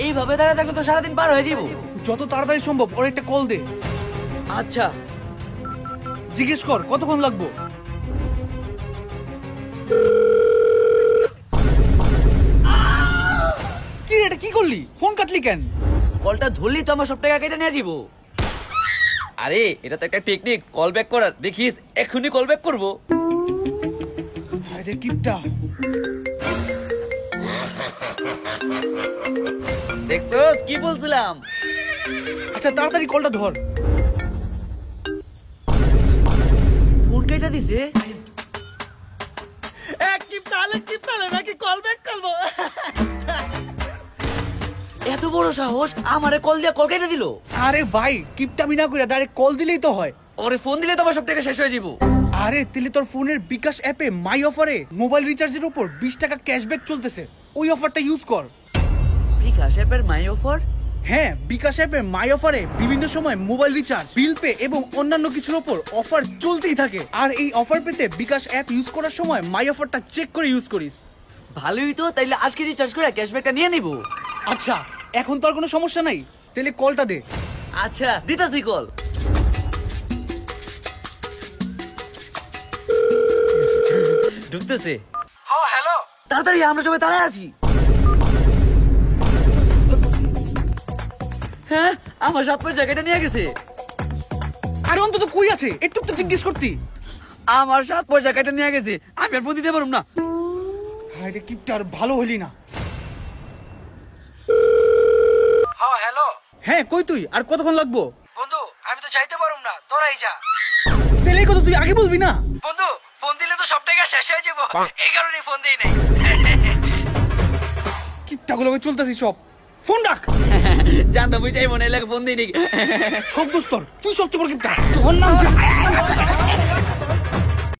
এইভাবে দাঁড়ায় থাকলে তো সারাদিন পার হয়ে যাবো। যত তাড়াতাড়ি সম্ভব ওর একটা কল দে। আচ্ছা জিজ্ঞেস কর কতক্ষণ লাগবে। কি রে, এটা কি করলি? ফোন কাটলি কেন? কলটা ধরলি তো আমার সব টাকা কেটে নিয়ে যাবো। আরে এটা তো একটা টেকনিক কল ব্যাক করার, দেখিস এখনই কল ব্যাক করবো। আরে কিপটা, দেখছস কি বলছিলাম। আচ্ছা তাড়াতাড়ি কলটা ধর। ফোন কেটে দিছে। নাকি কল ব্যাক করবো? এত বড় সাহস, আমারে কল দিয়া কল কেটে দিল। আরে ভাই কিপটামি না করে ডাইরেক্ট কল দিলেই তো হয়। ওরে ফোন দিলে তো আমার সব টাকা শেষ হয়ে যাবো। আরে তেলে তোর ফোনের বিকাশ অ্যাপে মাই অফারে মোবাইল রিচার্জের উপর 20 টাকা ক্যাশব্যাক চলতেছে, ওই অফারটা ইউজ কর। বিকাশ অ্যাপের মাই অফার? হ্যাঁ, বিকাশ অ্যাপে মাই অফারে বিভিন্ন সময় মোবাইল রিচার্জ, বিল পে এবং অন্যান্য কিছুর উপর অফার চলতেই থাকে। আর এই অফার পেতে বিকাশ অ্যাপ ইউজ করার সময় মাই অফারটা চেক করে ইউজ করিস। ভালোই তো, তাইলে আজকে রিচার্জ করে ক্যাশব্যাকটা নিয়ে নিব। আচ্ছা এখন তো আর কোনো সমস্যা নাই, তাহলে কলটা দে। আচ্ছা দিতাছি কল। ঢুকতেছে। হ্যাঁ হ্যালো, তাড়াতাড়ি, আমরা সবাই তাড়ায় আছি। হ্যাঁ, আমার 7 পয়সা কেটে নিয়ে গেছে। আরে অন্তত কই আছে একটু তো জিজ্ঞেস করতি। আমার 7 পয়সা কেটে নিয়ে গেছে, আমি আর ফোন দিতে পারুম না। আরে কিপটা আর ভালো হইলি না। হ্যাঁ হ্যালো হ্যাঁ কই তুই, আর কতক্ষণ লাগবো? বন্ধু, আমি তো যাইতে পারুম না, তোরাই যা। তেলে কত তুই আগে বলবি না? বন্ধু ফোন দিলে তো সব টাকা শেষ হয়ে যাবো, এই কারণে ফোন দিই নাই। কিপটাগুলোকে চলতেছি সব, ফোন রাখ। জানতো বুঝাই মনে লাগে ফোন দিই নাকি। সব দোস্তর, তুই সবচেয়ে বড় কিপটা। তোর নাম কি?